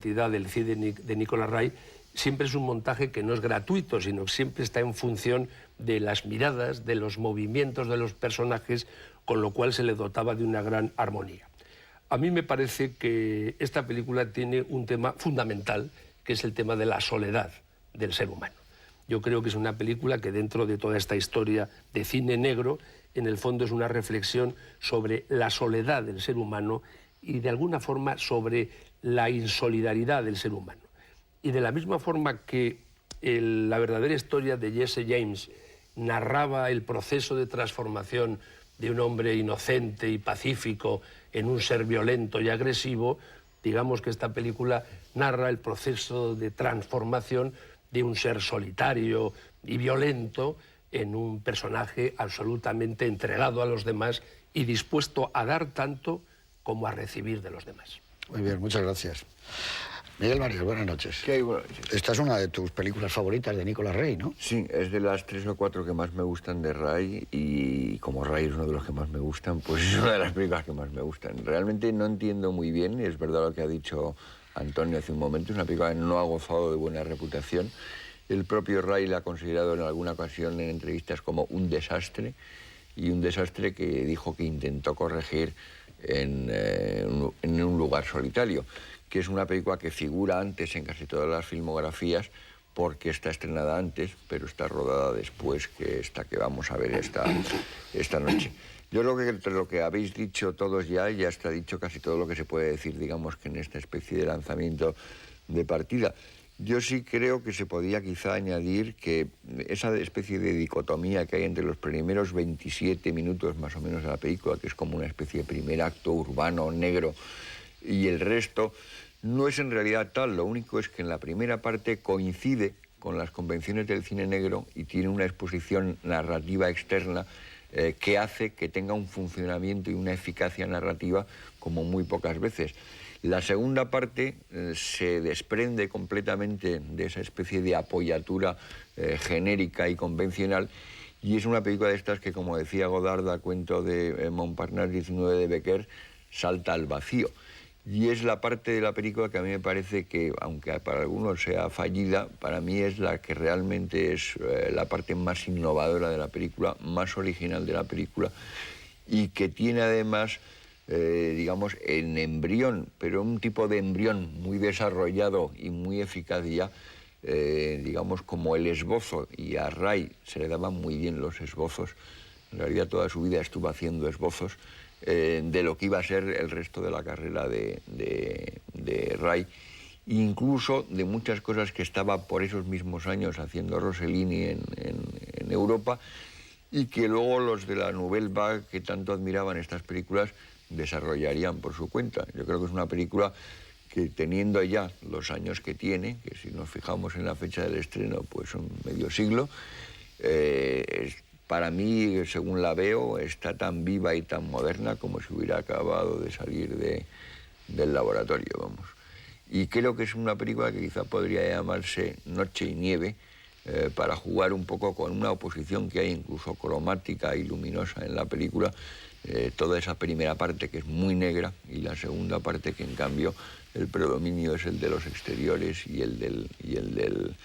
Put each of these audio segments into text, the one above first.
del cine de Nicolas Ray siempre es un montaje que no es gratuito, sino que siempre está en función de las miradas, de los movimientos de los personajes, con lo cual se le dotaba de una gran armonía. A mí me parece que esta película tiene un tema fundamental, que es el tema de la soledad del ser humano. Yo creo que es una película que dentro de toda esta historia de cine negro, en el fondo es una reflexión sobre la soledad del ser humano y de alguna forma sobre la insolidaridad del ser humano. Y de la misma forma que la verdadera historia de Jesse James narraba el proceso de transformación de un hombre inocente y pacífico en un ser violento y agresivo, digamos que esta película narra el proceso de transformación de un ser solitario y violento en un personaje absolutamente entregado a los demás y dispuesto a dar tanto como a recibir de los demás. Muy bien, muchas gracias. Miguel Marías, buenas noches. ¿Qué hay? Buenas noches. Esta es una de tus películas favoritas de Nicolas Ray, ¿no? Sí, es de las 3 o 4 que más me gustan de Ray, y como Ray es uno de los que más me gustan, pues es una de las películas que más me gustan. Realmente no entiendo muy bien, y es verdad lo que ha dicho Antonio hace un momento, es una película que no ha gozado de buena reputación. El propio Ray la ha considerado en alguna ocasión en entrevistas como un desastre, y un desastre que dijo que intentó corregir en un lugar solitario, que es una película que figura antes en casi todas las filmografías porque está estrenada antes, pero está rodada después que esta que vamos a ver esta noche. Yo creo que entre lo que habéis dicho todos ya está dicho casi todo lo que se puede decir, digamos, que en esta especie de lanzamiento de partida. Yo sí creo que se podía quizá añadir que esa especie de dicotomía que hay entre los primeros 27 minutos más o menos de la película, que es como una especie de primer acto urbano, negro, y el resto, no es en realidad tal. Lo único es que en la primera parte coincide con las convenciones del cine negro y tiene una exposición narrativa externa que hace que tenga un funcionamiento y una eficacia narrativa como muy pocas veces. La segunda parte se desprende completamente de esa especie de apoyatura genérica y convencional, y es una película de estas que, como decía Godard a cuento de Montparnasse 19 de Becker, salta al vacío. Y es la parte de la película que a mí me parece que, aunque para algunos sea fallida, para mí es la que realmente es la parte más innovadora de la película, más original de la película, y que tiene además, digamos, en embrión, pero un tipo de embrión muy desarrollado y muy eficaz ya, digamos, como el esbozo, y a Ray se le daban muy bien los esbozos. En realidad toda su vida estuvo haciendo esbozos de lo que iba a ser el resto de la carrera de Ray, incluso de muchas cosas que estaba por esos mismos años haciendo Rossellini en Europa, y que luego los de la Nouvelle Vague, que tanto admiraban estas películas, desarrollarían por su cuenta. Yo creo que es una película que, teniendo ya los años que tiene, que si nos fijamos en la fecha del estreno, pues son medio siglo, para mí, según la veo, está tan viva y tan moderna como si hubiera acabado de salir del laboratorio, vamos. Y creo que es una película que quizá podría llamarse Noche y Nieve, para jugar un poco con una oposición que hay incluso cromática y luminosa en la película, toda esa primera parte que es muy negra, y la segunda parte que, en cambio, el predominio es el de los exteriores y el del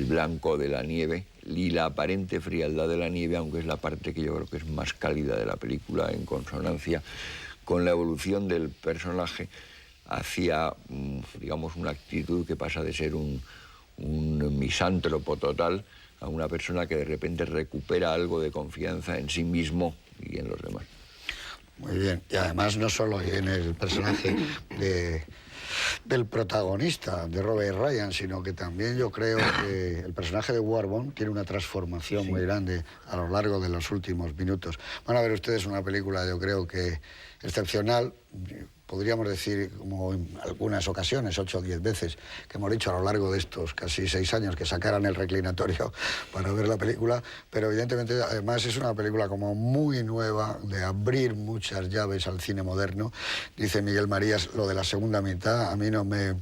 blanco de la nieve, y la aparente frialdad de la nieve, aunque es la parte que yo creo que es más cálida de la película, en consonancia con la evolución del personaje hacia, digamos, una actitud que pasa de ser un misántropo total a una persona que de repente recupera algo de confianza en sí mismo y en los demás. Muy bien, y además no solo en el personaje del protagonista, de Robert Ryan, sino que también yo creo que el personaje de Warbone tiene una transformación muy grande a lo largo de los últimos minutos. Van a ver ustedes una película, yo creo que excepcional, podríamos decir, como en algunas ocasiones, 8 o 10 veces, que hemos dicho a lo largo de estos casi 6 años, que sacaran el reclinatorio para ver la película, pero evidentemente además es una película como muy nueva, de abrir muchas llaves al cine moderno. Dice Miguel Marías, lo de la segunda mitad a mí no me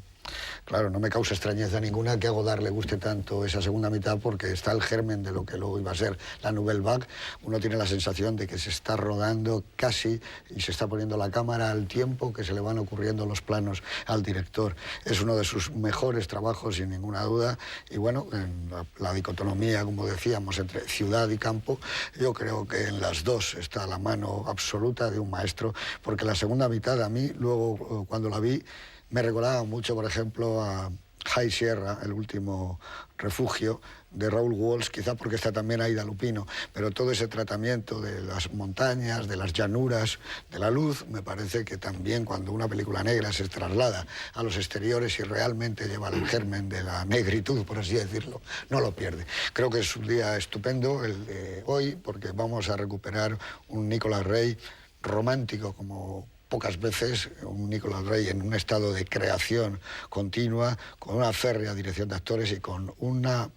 Claro, no me causa extrañeza ninguna que a Godard le guste tanto esa segunda mitad, porque está el germen de lo que luego iba a ser la Nouvelle Vague. Uno tiene la sensación de que se está rodando casi y se está poniendo la cámara al tiempo que se le van ocurriendo los planos al director. Es uno de sus mejores trabajos, sin ninguna duda. Y bueno, en la dicotomía, como decíamos, entre ciudad y campo, yo creo que en las dos está la mano absoluta de un maestro, porque la segunda mitad a mí, luego cuando la vi, me recordaba mucho, por ejemplo, a High Sierra, el último refugio de Raoul Walsh, quizá porque está también Aida Lupino, pero todo ese tratamiento de las montañas, de las llanuras, de la luz, me parece que también cuando una película negra se traslada a los exteriores y realmente lleva el germen de la negritud, por así decirlo, no lo pierde. Creo que es un día estupendo el de hoy, porque vamos a recuperar un Nicolas Rey romántico como pocas veces, un Nicolas Rey en un estado de creación continua, con una férrea dirección de actores y con una,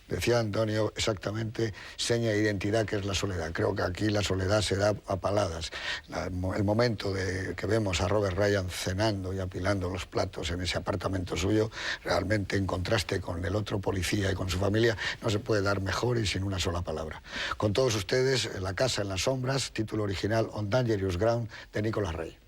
decía Antonio exactamente, seña de identidad, que es la soledad. Creo que aquí la soledad se da a paladas. El momento de que vemos a Robert Ryan cenando y apilando los platos en ese apartamento suyo, realmente en contraste con el otro policía y con su familia, no se puede dar mejor y sin una sola palabra. Con todos ustedes, La casa en las sombras, título original On Dangerous Ground, de Nicolas Rey.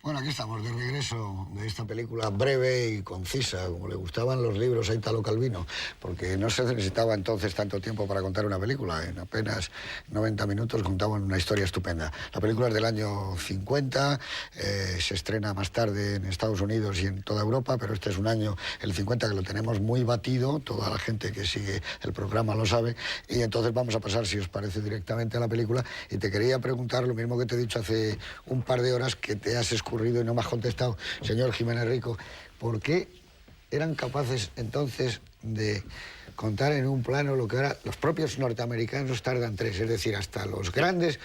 Bueno, aquí estamos de regreso de esta película breve y concisa, como le gustaban los libros a Italo Calvino, porque no se necesitaba entonces tanto tiempo para contar una película. En apenas 90 minutos contaban una historia estupenda. La película es del año 50, se estrena más tarde en Estados Unidos y en toda Europa, pero este es un año, el 50, que lo tenemos muy batido, toda la gente que sigue el programa lo sabe, y entonces vamos a pasar, si os parece, directamente a la película. Y te quería preguntar lo mismo que te he dicho hace un par de horas, que te has escuchado y no me has contestado, señor Jiménez Rico, ¿por qué eran capaces entonces de contar en un plano lo que ahora los propios norteamericanos tardan 3? Es decir, hasta los grandes,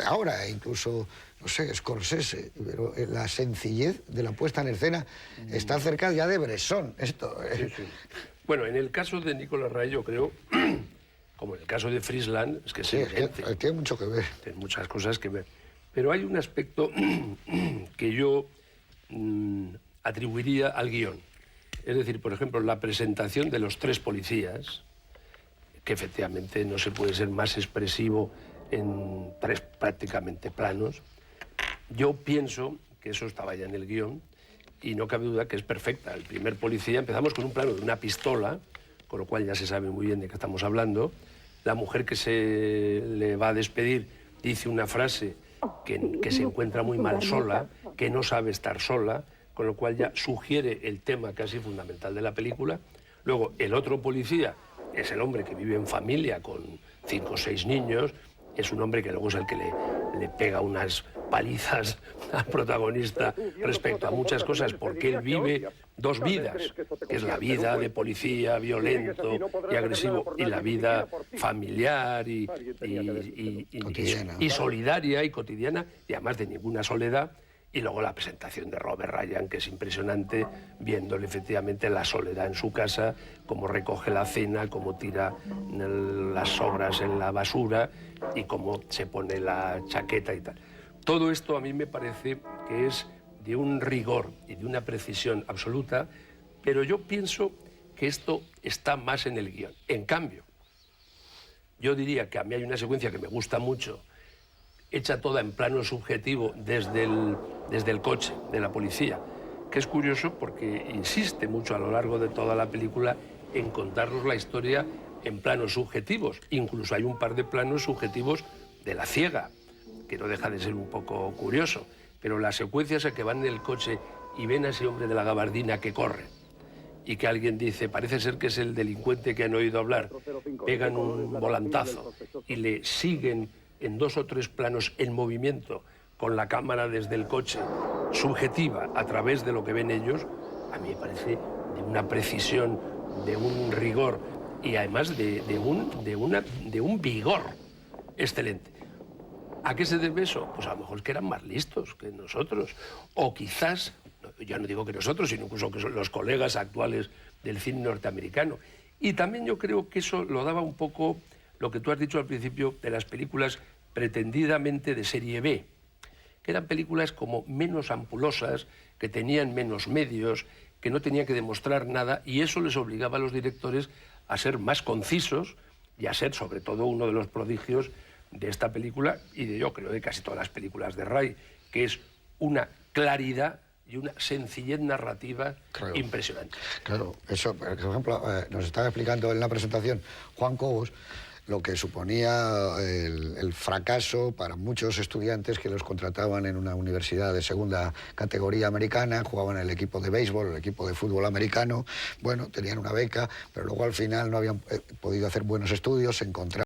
ahora incluso, no sé, Scorsese, pero la sencillez de la puesta en escena está cerca ya de Bresson. Esto, sí, sí. Bueno, en el caso de Nicolas Rey, yo creo, como en el caso de Friesland, es que sí, tiene mucho que ver. Tiene muchas cosas que ver. Pero hay un aspecto que yo atribuiría al guión. Es decir, por ejemplo, la presentación de los 3 policías, que efectivamente no se puede ser más expresivo en 3 prácticamente planos. Yo pienso que eso estaba ya en el guión y no cabe duda que es perfecta. El primer policía, empezamos con un plano de una pistola, con lo cual ya se sabe muy bien de qué estamos hablando. La mujer que se le va a despedir dice una frase que se encuentra muy mal sola, que no sabe estar sola, con lo cual ya sugiere el tema casi fundamental de la película. Luego, el otro policía es el hombre que vive en familia con 5 o 6 niños, es un hombre que luego es el que le pega unas palizas al protagonista respecto a muchas cosas, porque él vive 2 vidas, que es la vida de policía violento y agresivo y la vida familiar y solidaria y cotidiana, y además de ninguna soledad. Y luego la presentación de Robert Ryan, que es impresionante, viéndole efectivamente la soledad en su casa, cómo recoge la cena, cómo tira las sobras en la basura y cómo se pone la chaqueta y tal. Todo esto a mí me parece que es de un rigor y de una precisión absoluta, pero yo pienso que esto está más en el guión. En cambio, yo diría que a mí hay una secuencia que me gusta mucho, hecha toda en plano subjetivo desde el coche de la policía, que es curioso porque insiste mucho a lo largo de toda la película en contarnos la historia en planos subjetivos. Incluso hay un par de planos subjetivos de la ciega, que no deja de ser un poco curioso. Pero la secuencia es que van en el coche y ven a ese hombre de la gabardina que corre y que alguien dice, parece ser que es el delincuente que han oído hablar, pegan un volantazo y le siguen en 2 o 3 planos en movimiento con la cámara desde el coche, subjetiva a través de lo que ven ellos, a mí me parece de una precisión, de un rigor y además de un vigor excelente. ¿A qué se debe eso? Pues a lo mejor que eran más listos que nosotros, o quizás, ya no digo que nosotros, sino incluso que son los colegas actuales del cine norteamericano. Y también yo creo que eso lo daba un poco lo que tú has dicho al principio de las películas pretendidamente de serie B, que eran películas como menos ampulosas, que tenían menos medios, que no tenían que demostrar nada, y eso les obligaba a los directores a ser más concisos y a ser, sobre todo, uno de los prodigios de esta película y yo creo de casi todas las películas de Ray, que es una claridad y una sencillez narrativa impresionante. Claro, eso, por ejemplo, nos estaba explicando en la presentación Juan Cobos lo que suponía el fracaso para muchos estudiantes que los contrataban en una universidad de segunda categoría americana, jugaban en el equipo de béisbol, el equipo de fútbol americano, bueno, tenían una beca, pero luego al final no habían podido hacer buenos estudios, se encontraban